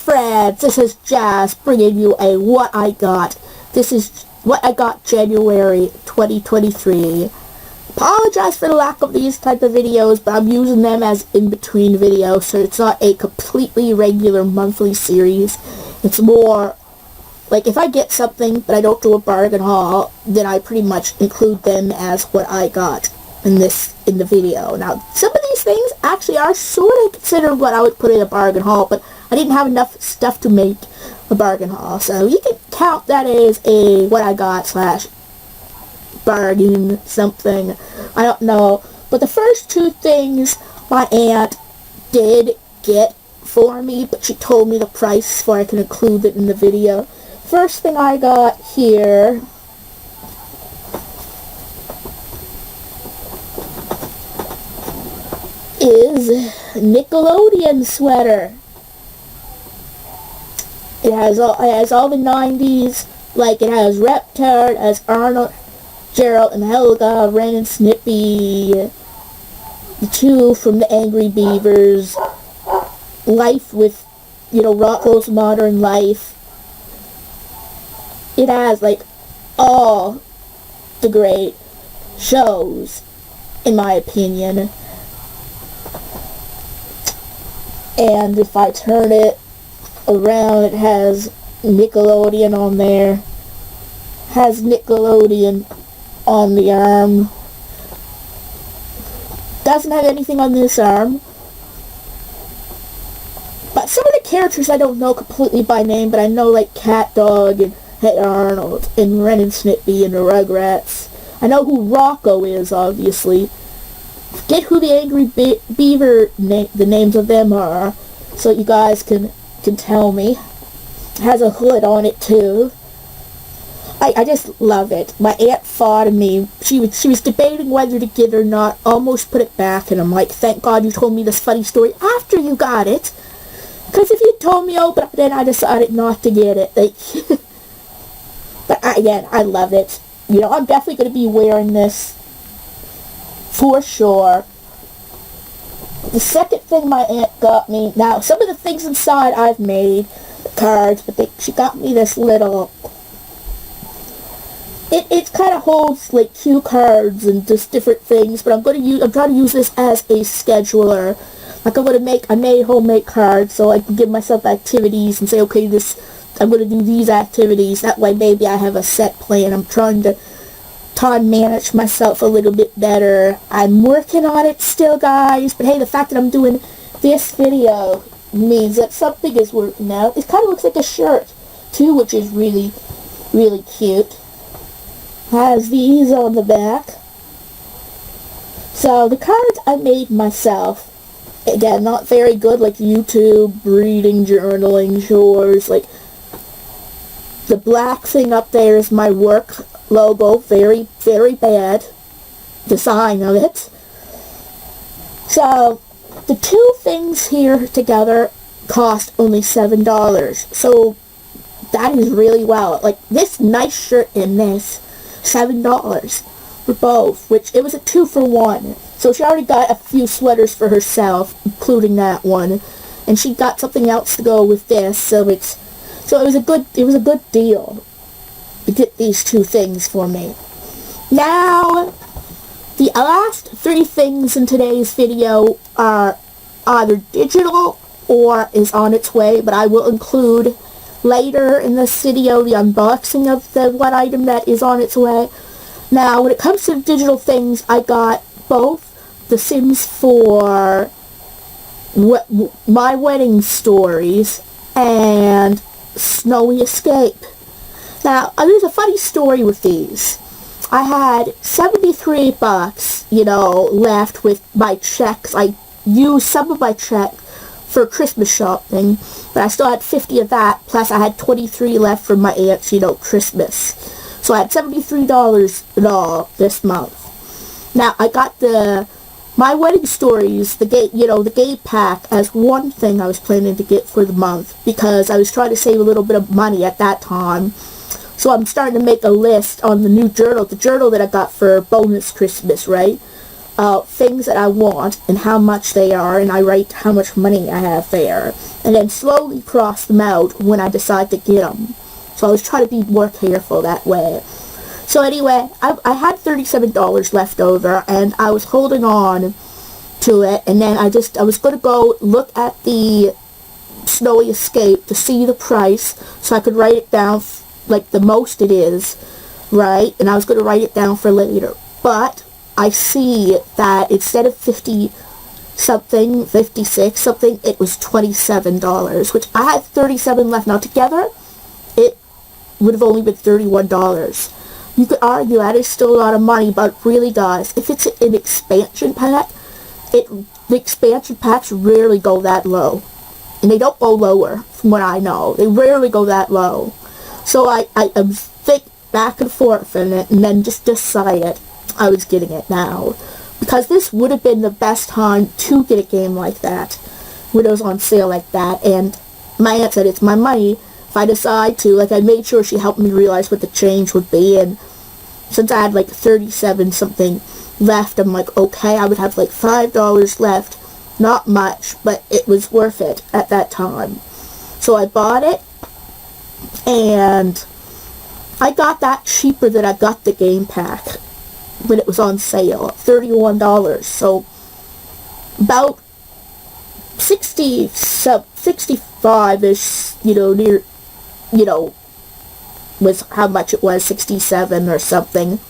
friends, this is Jazz bringing you a What I Got. This is What I Got January 2023. Apologize for the lack of these type of videos, but I'm using them as in-between videos, so it's not a completely regular monthly series. It's more like if I get something but I don't do a bargain haul, then I pretty much include them as what I got in the video. Now, some of these things actually are sort of considered what I would put in a bargain haul, but I didn't have enough stuff to make a bargain haul, so you can count that as a what I got slash bargain something. I don't know. But the first two things my aunt did get for me, but she told me the price so I can include it in the video. First thing I got here is Nickelodeon sweater. It has all the 90s, like it has Reptar, it has Arnold, Gerald and Helga, Ren and Snippy, the two from the Angry Beavers, Life with, Rocko's Modern Life. It has, like, all the great shows, in my opinion. And if I turn it around, it has Nickelodeon on there. Has Nickelodeon on the arm. Doesn't have anything on this arm. But some of the characters I don't know completely by name, but I know like Cat Dog and Hey Arnold and Ren and Snippy and the Rugrats. I know who Rocco is, obviously. Forget who the Angry Beaver the names of them are, so you guys can tell me. It has a hood on it too. I just love it. My aunt fought me. She was debating whether to get it or not. Almost put it back, and I'm like, thank God you told me this funny story after you got it. Because if you told me but then I decided not to get it. But again, I love it. I'm definitely going to be wearing this for sure. The second thing my aunt got me, now some of the things inside I've made, the cards, but she got me this little, it kind of holds like cue cards and just different things, but I'm trying to use this as a scheduler. Like I made homemade cards so I can give myself activities and say, okay, I'm going to do these activities. That way maybe I have a set plan. I'm trying to time manage myself a little bit better. I'm working on it still, guys, but hey, the fact that I'm doing this video means that something is working out. It kind of looks like a shirt too, which is really, really cute. Has these on the back. So the cards I made myself. Again, not very good, like YouTube, reading, journaling, chores. Like the black thing up there is my work logo. Very, very bad design of it. So the two things here together cost only $7. So that is really well. Like this nice shirt and this, $7 for both, which it was a 2-for-1. So she already got a few sweaters for herself, including that one, and she got something else to go with this. So it was a good deal to get these two things for me. Now, the last three things in today's video are either digital or is on its way, but I will include later in this video the unboxing of the one item that is on its way. Now, when it comes to digital things, I got both The Sims 4 My Wedding Stories and Snowy Escape. Now, there's a funny story with these. I had $73, left with my checks. I used some of my check for Christmas shopping, but I still had 50 of that, plus I had 23 left for my aunt's, Christmas. So I had $73 in all this month. Now, I got the My Wedding Stories, the game pack, as one thing I was planning to get for the month, because I was trying to save a little bit of money at that time. So I'm starting to make a list on the new journal, the journal that I got for bonus Christmas, right? things that I want and how much they are, and I write how much money I have there, and then slowly cross them out when I decide to get them. So I was trying to be more careful that way. So anyway, I had $37 left over, and I was holding on to it, and then I was going to go look at the Snowy Escape to see the price, so I could write it down, like the most it is, right? And I was going to write it down for later. But I see that instead of 50 something, 56 something, it was $27, which I had 37 left. Now together, it would have only been $31. You could argue that is still a lot of money, but really, guys, if it's an expansion pack, the expansion packs rarely go that low. And they don't go lower, from what I know. They rarely go that low. So I think back and forth in it, and then just decided I was getting it now. Because this would have been the best time to get a game like that, when it was on sale like that. And my aunt said it's my money if I decide to. Like, I made sure she helped me realize what the change would be, and since I had like 37 something left, I'm like, okay, I would have like $5 left. Not much, but it was worth it at that time. So I bought it, and I got that cheaper than I got the game pack when it was on sale, $31. So about 65-ish, was how much it was, 67 or something.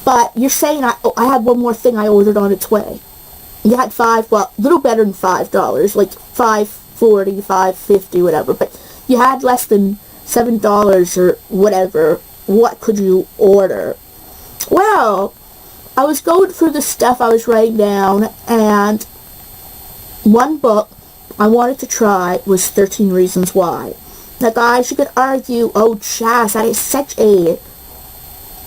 But you're saying I had one more thing I ordered on its way. You had a little better than $5, like $5.40, $5.50, whatever, but you had less than $7 or whatever. What could you order? Well, I was going through the stuff I was writing down, and one book I wanted to try was 13 Reasons Why. Now, guys, you could argue, oh, Chaz, that is such a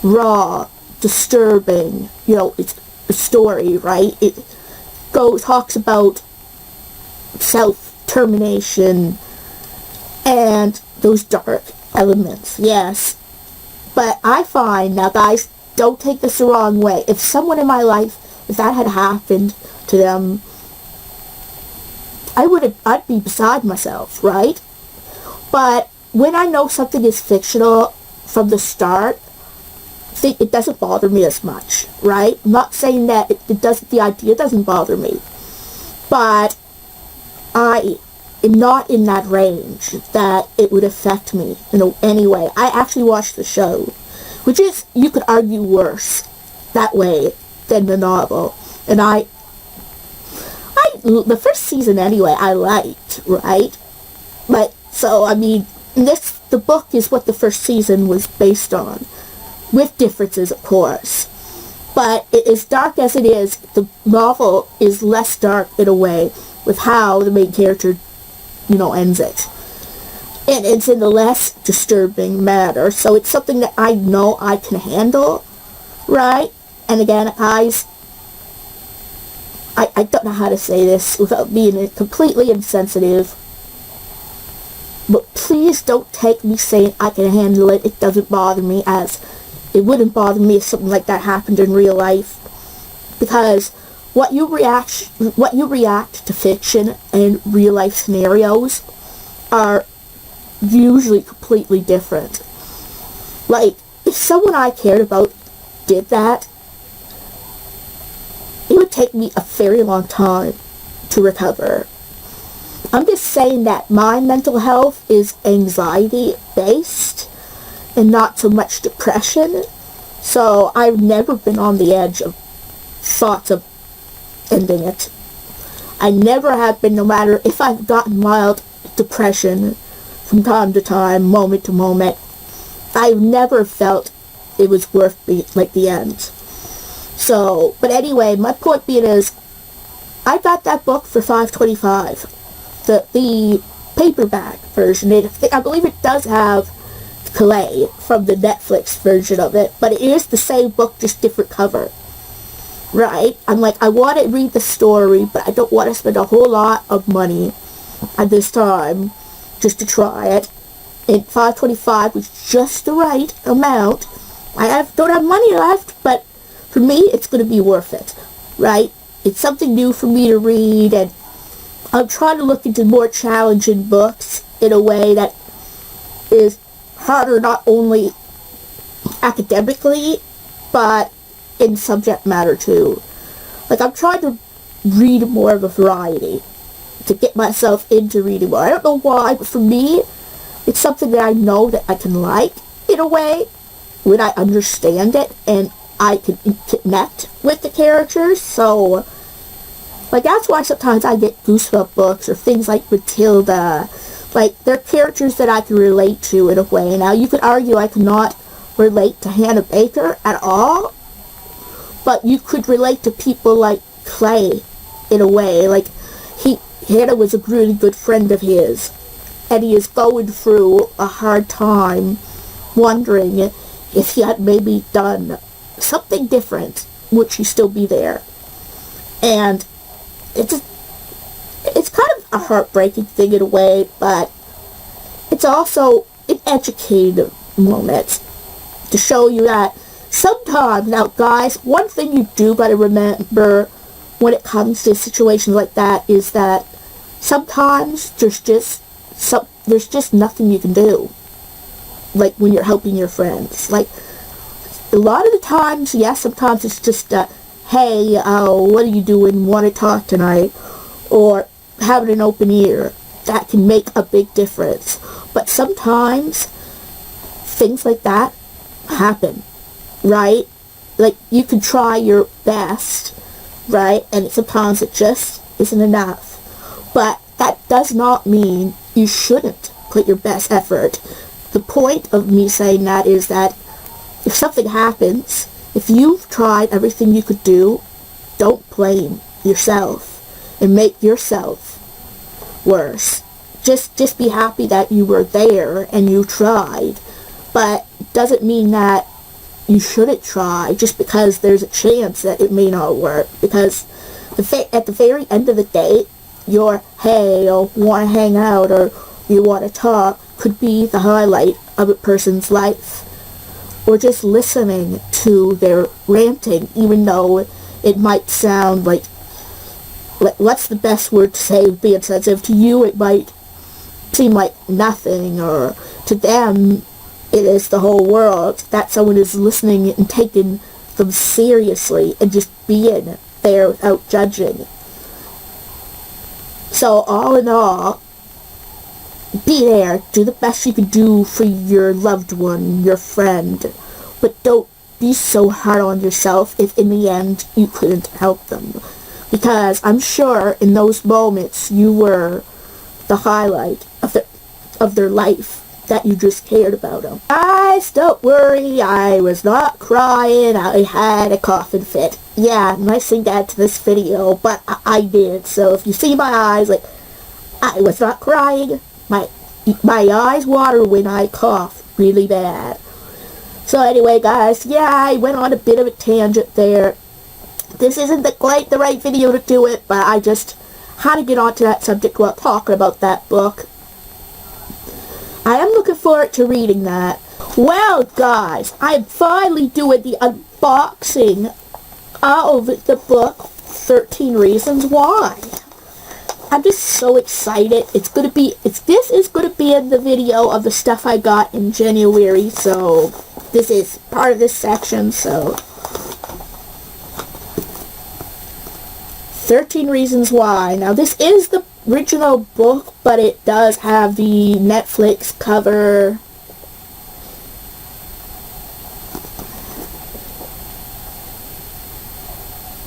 raw, disturbing, it's a story, right? It talks about self-termination and those dark elements, yes. But I find, now guys, don't take this the wrong way, if someone in my life, if that had happened to them, I'd be beside myself, right? But when I know something is fictional from the start, it doesn't bother me as much, right? I'm not saying that the idea doesn't bother me, but I am not in that range that it would affect me in any way. I actually watched the show, which is, you could argue, worse that way than the novel. And the first season anyway, I liked, right? But, so, I mean, the book is what the first season was based on, with differences, of course. But as dark as it is, the novel is less dark in a way with how the main character, ends it. And it's in a less disturbing manner. So it's something that I know I can handle, right? And again, guys, I don't know how to say this without being completely insensitive. But please don't take me saying I can handle it. It doesn't bother me, as it wouldn't bother me if something like that happened in real life. Because what you react to fiction and real life scenarios are usually completely different. Like, if someone I cared about did that, it would take me a very long time to recover. I'm just saying that my mental health is anxiety-based and not so much depression. So I've never been on the edge of thoughts of ending it. I never have been, no matter if I've gotten mild depression from time to time, moment to moment. I've never felt it was worth the end. So, but anyway, my point being is, I got that book for $5.25. The paperback version. I believe it does have Calais from the Netflix version of it, but it is the same book, just different cover. Right? I'm like, I want to read the story, but I don't want to spend a whole lot of money at this time just to try it. And $5.25 was just the right amount. Don't have money left, but for me, it's going to be worth it. right? It's something new for me to read, and I'm trying to look into more challenging books in a way that is harder not only academically, but in subject matter too. Like, I'm trying to read more of a variety to get myself into reading more. I don't know why, but for me, it's something that I know that I can like in a way when I understand it and I can connect with the characters. So, like, that's why sometimes I get Goosebump books or things like Matilda. Like, they're characters that I can relate to in a way. Now, you could argue I cannot relate to Hannah Baker at all, but you could relate to people like Clay in a way. Like, Hannah was a really good friend of his, and he is going through a hard time wondering if he had maybe done something different, would she still be there? And it's kind of a heartbreaking thing in a way, but it's also an educative moment to show you that sometimes, now guys, one thing you do gotta remember when it comes to situations like that is that sometimes there's just nothing you can do. Like when you're helping your friends. Like, a lot of the times, yes, sometimes it's just hey, what are you doing? Want to talk tonight? Or having an open ear. That can make a big difference. But sometimes things like that happen, right? Like, you can try your best, right? And sometimes it just isn't enough. But that does not mean you shouldn't put your best effort. The point of me saying that is that if something happens, if you've tried everything you could do, don't blame yourself and make yourself worse. Just be happy that you were there and you tried. But doesn't mean that you shouldn't try just because there's a chance that it may not work. Because at the very end of the day, your hey, or want to hang out, or you want to talk could be the highlight of a person's life. Or just listening to their ranting, even though it might sound like, what's the best word to say, being sensitive? To you it might seem like nothing, or to them it is the whole world, that someone is listening and taking them seriously and just being there without judging. So all in all, be there, do the best you can do for your loved one, your friend, but don't be so hard on yourself if in the end you couldn't help them. Because I'm sure in those moments you were the highlight of their life, that you just cared about them. Guys, don't worry, I was not crying, I had a coughing fit. Yeah, nice thing to add to this video, but I did. So if you see my eyes, like, I was not crying, my eyes water when I cough really bad. So anyway, guys, yeah, I went on a bit of a tangent there. This isn't quite the right video to do it, but I just had to get onto that subject while talking about that book. I am looking forward to reading that. Well, guys, I am finally doing the unboxing of the book 13 Reasons Why. I'm just so excited. This is gonna be in the video of the stuff I got in January, so this is part of this section. So 13 Reasons Why. Now, this is the original book, but it does have the Netflix cover.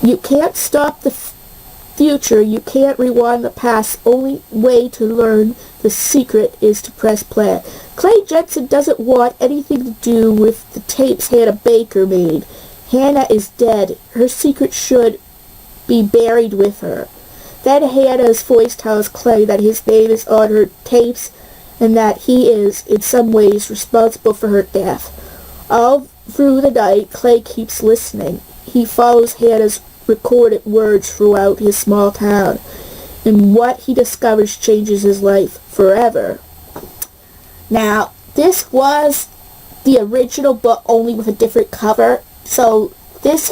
You can't stop the future, you can't rewind the past. Only way to learn the secret is to press play. Clay Jensen doesn't want anything to do with the tapes Hannah Baker made. Hannah is dead. Her secret should be buried with her. Then Hannah's voice tells Clay that his name is on her tapes and that he is, in some ways, responsible for her death. All through the night, Clay keeps listening. He follows Hannah's recorded words throughout his small town, and what he discovers changes his life forever. Now, this was the original book, only with a different cover. So this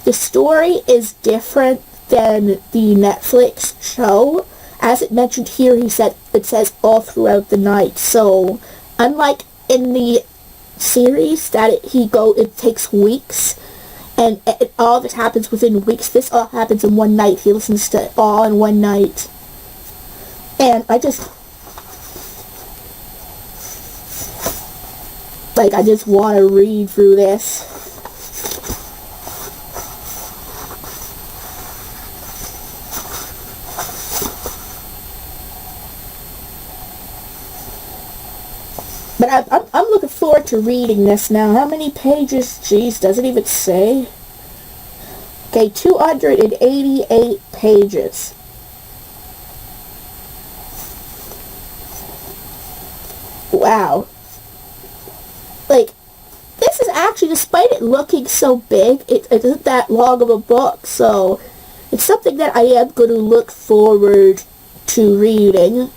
the story is different than the Netflix show. As it mentioned here, it says all throughout the night. So, unlike in the series that it takes weeks, and all of it happens within weeks, this all happens in one night. He listens to it all in one night. And I just want to read through this. But I'm looking forward to reading this now. How many pages? Jeez, does it even say? Okay, 288 pages. Wow. Like, this is actually, despite it looking so big, it isn't that long of a book, so it's something that I am going to look forward to reading.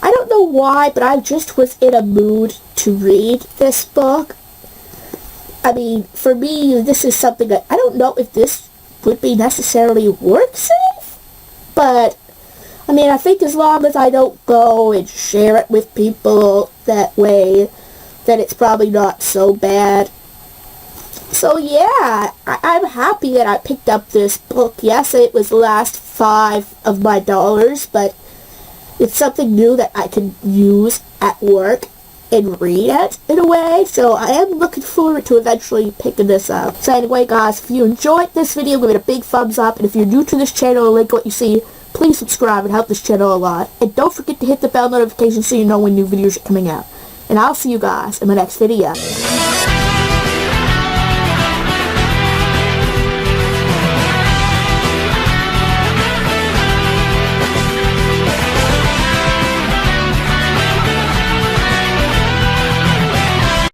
I don't know why, but I just was in a mood to read this book. I mean, for me, this is something that I don't know if this would be necessarily work safe, but I mean, I think as long as I don't go and share it with people that way, then it's probably not so bad. So yeah, I'm happy that I picked up this book. Yes, it was the last $5 of my dollars, but it's something new that I can use at work and read it in a way, so I am looking forward to eventually picking this up. So anyway guys, if you enjoyed this video, give it a big thumbs up, and if you're new to this channel and like what you see, please subscribe and help this channel a lot. And don't forget to hit the bell notification so you know when new videos are coming out. And I'll see you guys in my next video.